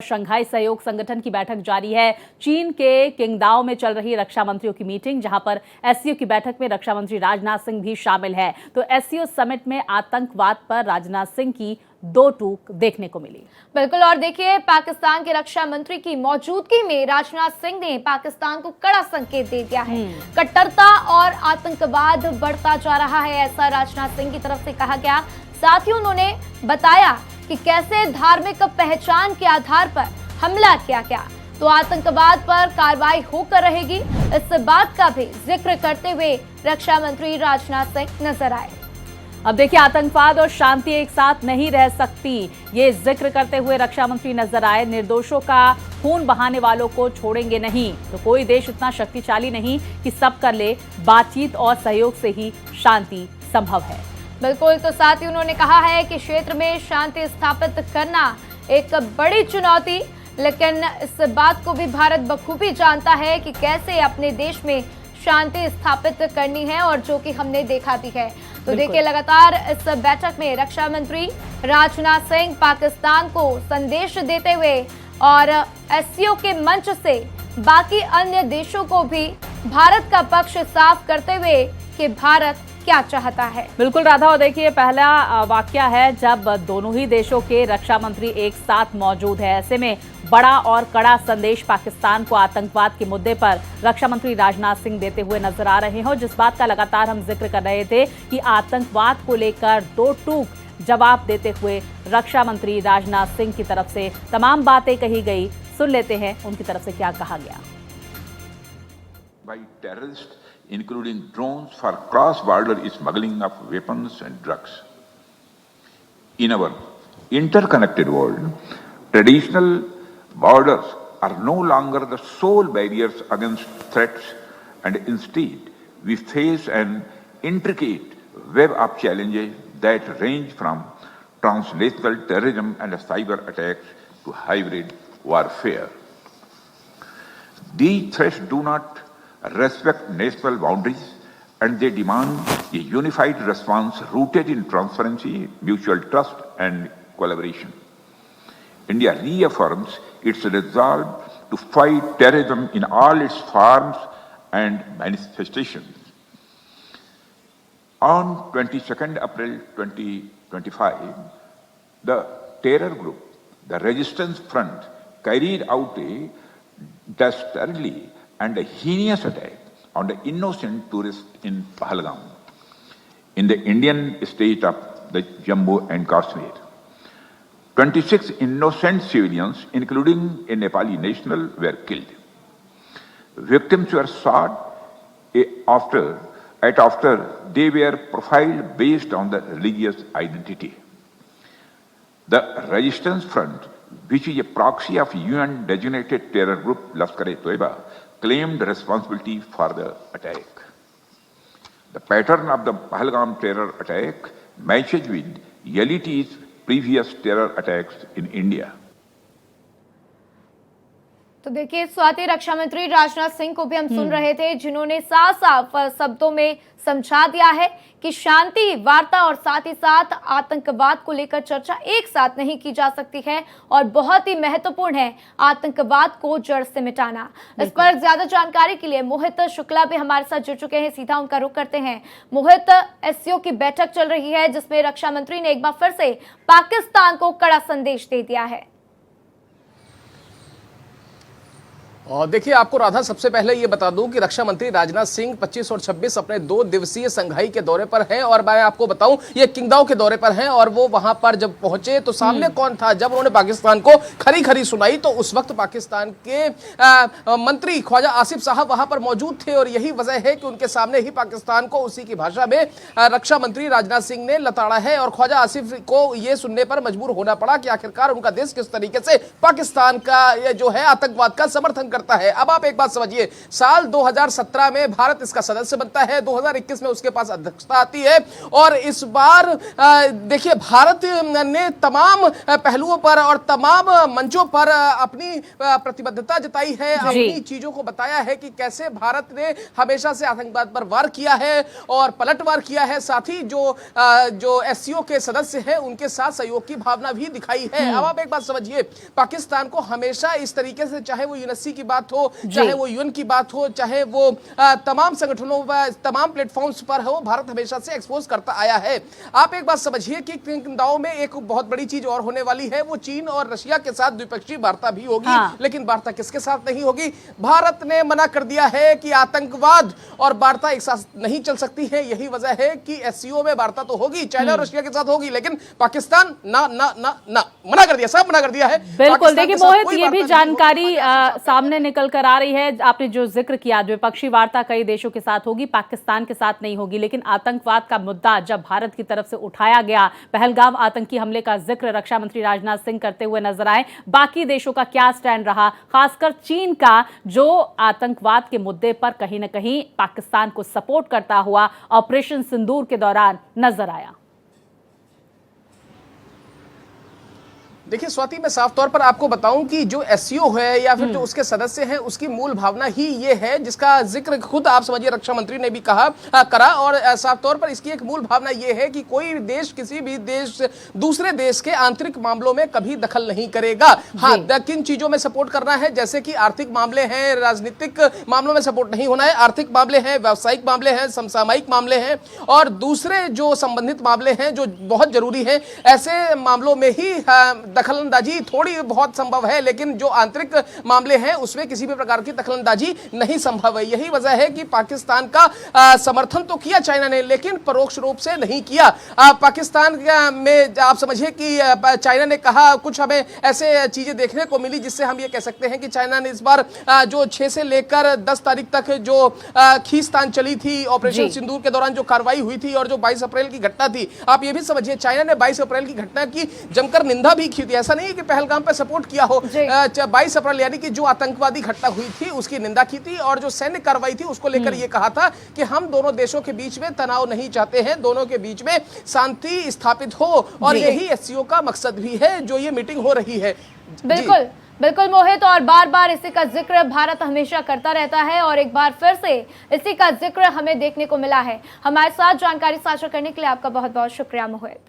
Shanghai सहयोग संगठन की बैठक जारी है। चीन के किंगदाओ में चल रही रक्षा मंत्रियों की मीटिंग, जहां पर एससीओ की बैठक में रक्षा मंत्री राजनाथ सिंह भी शामिल है। तो एससीओ समिट में आतंकवाद पर राजनाथ सिंह की दो टूक देखने को मिली। बिल्कुल, और देखिए, पाकिस्तान के रक्षा मंत्री की मौजूदगी में राजनाथ सिंह ने पाकिस्तान को कड़ा संकेत दे दिया है। कट्टरता और आतंकवाद बढ़ता जा रहा है, ऐसा राजनाथ सिंह की तरफ से कहा गया। साथ ही उन्होंने बताया कि कैसे धार्मिक पहचान के आधार पर हमला किया गया, तो आतंकवाद पर कार्रवाई होकर रहेगी। इस बात का भी जिक्र करते हुए रक्षा मंत्री राजनाथ सिंह नजर आए। अब देखिए, आतंकवाद और शांति एक साथ नहीं रह सकती, ये जिक्र करते हुए रक्षा मंत्री नजर आए। निर्दोषों का खून बहाने वालों को छोड़ेंगे नहीं। तो कोई देश इतना शक्तिशाली नहीं कि सब कर ले, बातचीत और सहयोग से ही शांति संभव है। बिल्कुल, तो साथ ही उन्होंने कहा है कि क्षेत्र में शांति स्थापित करना एक बड़ी चुनौती, लेकिन इस बात को भी भारत बखूबी जानता है कि कैसे अपने देश में शांति स्थापित करनी है, और जो कि हमने देखा भी है। तो देखिए, लगातार इस बैठक में रक्षा मंत्री राजनाथ सिंह पाकिस्तान को संदेश देते हुए और एससीओ के मंच से बाकी अन्य देशों को भी भारत का पक्ष साफ करते हुए कि भारत क्या चाहता है। बिल्कुल राधा, और देखिए, पहला वाकया है जब दोनों ही देशों के रक्षा मंत्री एक साथ मौजूद है। ऐसे में बड़ा और कड़ा संदेश पाकिस्तान को आतंकवाद के मुद्दे पर रक्षा मंत्री राजनाथ सिंह देते हुए नजर आ रहे हैं। और जिस बात का लगातार हम जिक्र कर रहे थे कि आतंकवाद को लेकर दो टूक जवाब देते हुए रक्षा मंत्री राजनाथ सिंह की तरफ से तमाम बातें कही गई। सुन लेते हैं उनकी तरफ से क्या कहा गया। Including drones for cross-border smuggling of weapons and drugs. In our interconnected world, traditional borders are no longer the sole barriers against threats, and instead we face an intricate web of challenges that range from transnational terrorism and cyber attacks to hybrid warfare. These threats do not respect national boundaries, and they demand a unified response rooted in transparency, mutual trust, and collaboration. India reaffirms its resolve to fight terrorism in all its forms and manifestations. On 22nd April 2025, the terror group, the Resistance Front, carried out a dastardly and a heinous attack on the innocent tourists in Pahalgam, in the Indian state of the Jammu and Kashmir. 26 innocent civilians, including a Nepali national, were killed. Victims were shot after they were profiled based on the religious identity. The Resistance Front, which is a proxy of UN-designated terror group Lashkar-e-Toiba, claimed responsibility for the attack. The pattern of the Pahalgam terror attack matches with LET's previous terror attacks in India. तो देखिए, स्वाति, रक्षा मंत्री राजनाथ सिंह को भी हम सुन रहे थे, जिन्होंने साफ साफ शब्दों में समझा दिया है कि शांति, वार्ता और साथ ही साथ आतंकवाद को लेकर चर्चा एक साथ नहीं की जा सकती है, और बहुत ही महत्वपूर्ण है आतंकवाद को जड़ से मिटाना। इस पर ज्यादा जानकारी के लिए मोहित शुक्ला भी हमारे साथ जुड़ चुके हैं। सीधा उनका रुख करते हैं। मोहित, एससीओ की बैठक चल रही है, जिसमें रक्षा मंत्री ने एक बार फिर से पाकिस्तान को कड़ा संदेश दे दिया है। और देखिए, आपको राधा सबसे पहले ये बता दूं कि रक्षा मंत्री राजनाथ सिंह 25 और 26 अपने 2 दिवसीय संघाई के दौरे पर हैं, और मैं आपको बताऊं ये किंगदाओ के दौरे पर हैं। और वो वहां पर जब पहुंचे तो सामने कौन था? जब उन्होंने पाकिस्तान को खरी खरी सुनाई तो उस वक्त पाकिस्तान के मंत्री ख्वाजा आसिफ साहब वहां पर मौजूद थे, और यही वजह है कि उनके सामने ही पाकिस्तान को उसी की भाषा में रक्षा मंत्री राजनाथ सिंह ने लताड़ा है। और ख्वाजा आसिफ को यह सुनने पर मजबूर होना पड़ा कि आखिरकार उनका देश किस तरीके से पाकिस्तान का जो है आतंकवाद का समर्थन करता है। अब आप एक बात समझिए, साल 2017 में भारत इसका सदस्य बनता है, 2021 में उसके पास अध्यक्षता आती है और इस बार देखिए भारत ने तमाम पहलुओं पर और तमाम मंचों पर अपनी प्रतिबद्धता जताई है, अपनी चीजों को बताया है कि कैसे भारत ने हमेशा से आतंकवाद पर वार किया है और पलटवार किया है। साथ ही जो एससीओ के सदस्य हैं उनके साथ सहयोग की भावना भी दिखाई है। अब आप एक बात समझिए, पाकिस्तान को हमेशा इस तरीके से, चाहे वो यूएनएससी की बात हो, चाहे वो यूएन की बात हो, चाहे वो तमाम संगठनों पर, तमाम प्लेटफॉर्म्स पर हो, भारत हमेशा से एक्सपोज करता आया है। आप एक बात समझिए कि किंगदाओ में एक बहुत बड़ी चीज और होने वाली है, वो चीन और रशिया के साथ द्विपक्षीय वार्ता भी होगी। लेकिन वार्ता किसके साथ नहीं होगी? भारत ने मना कर दिया है कि आतंकवाद और वार्ता एक साथ नहीं चल सकती है। यही वजह है कि एससीओ में वार्ता तो होगी, चाइना और रशिया के साथ होगी, लेकिन पाकिस्तान ना ना ना ना मना कर दिया, सब मना कर दिया है। बिल्कुल, देखिए मोहित, ये भी जानकारी सामने निकल कर आ रही है। आपने जो जिक्र किया, द्विपक्षीय वार्ता कई देशों के साथ होगी, पाकिस्तान के साथ नहीं होगी, लेकिन आतंकवाद का मुद्दा जब भारत की तरफ से उठाया गया, पहलगाम आतंकी हमले का जिक्र रक्षा मंत्री राजनाथ सिंह करते हुए नजर आए। बाकी देशों का क्या स्टैंड रहा, खासकर चीन का, जो आतंकवाद के मुद्दे पर कहीं ना कहीं पाकिस्तान को सपोर्ट करता हुआ ऑपरेशन सिंदूर के दौरान नजर आया। देखिए स्वाति, मैं साफ तौर पर आपको बताऊं कि जो एससीओ है या फिर जो उसके सदस्य हैं, उसकी मूल भावना ही ये है, जिसका जिक्र खुद आप समझिए रक्षा मंत्री ने भी करा और साफ तौर पर इसकी एक मूल भावना ये है कि कोई देश किसी भी देश दूसरे देश के आंतरिक मामलों में कभी दखल नहीं करेगा। हाँ, किन चीजों में सपोर्ट करना है, जैसे कि आर्थिक मामले हैं, राजनीतिक मामलों में सपोर्ट नहीं होना है, आर्थिक मामले हैं, व्यावसायिक मामले हैं, समसामयिक मामले हैं और दूसरे जो संबंधित मामले हैं जो बहुत जरूरी है, ऐसे मामलों में ही दखलंदाजी थोड़ी बहुत संभव है, लेकिन जो आंतरिक मामले हैं उसमें किसी भी प्रकार की दखलंदाजी नहीं संभव है। यही वजह है कि पाकिस्तान का समर्थन तो किया चाइना ने, लेकिन परोक्ष रूप से नहीं किया। पाकिस्तान में आप समझिए कि चाइना ने कहा, कुछ हमें ऐसे चीजें देखने को मिली जिससे हम ये कह सकते हैं कि चाइना ने इस बार जो 6 से लेकर 10 तारीख तक जो खींचतान चली थी ऑपरेशन सिंदूर के दौरान, जो कार्रवाई हुई थी और जो 22 अप्रैल की घटना थी, आप ये भी समझिए चाइना ने 22 अप्रैल की घटना की जमकर निंदा भी की थी। ऐसा नहीं है कि पहलगाम पे सपोर्ट किया हो। 22 अप्रैल यानी कि जो आतंकवादी घटना हुई थी उसकी निंदा की थी और जो सैन्य कार्रवाई थी उसको लेकर यह कहा था कि हम दोनों देशों के बीच में तनाव नहीं चाहते हैं, दोनों के बीच में शांति स्थापित हो और यही एससीओ का मकसद भी है जो ये मीटिंग हो रही है। बिल्कुल बिल्कुल मोहित, और बार बार इसी का जिक्र भारत हमेशा करता रहता है और एक बार फिर से इसी का जिक्र हमें देखने को मिला है। हमारे साथ जानकारी साझा करने के लिए आपका बहुत बहुत शुक्रिया मोहित।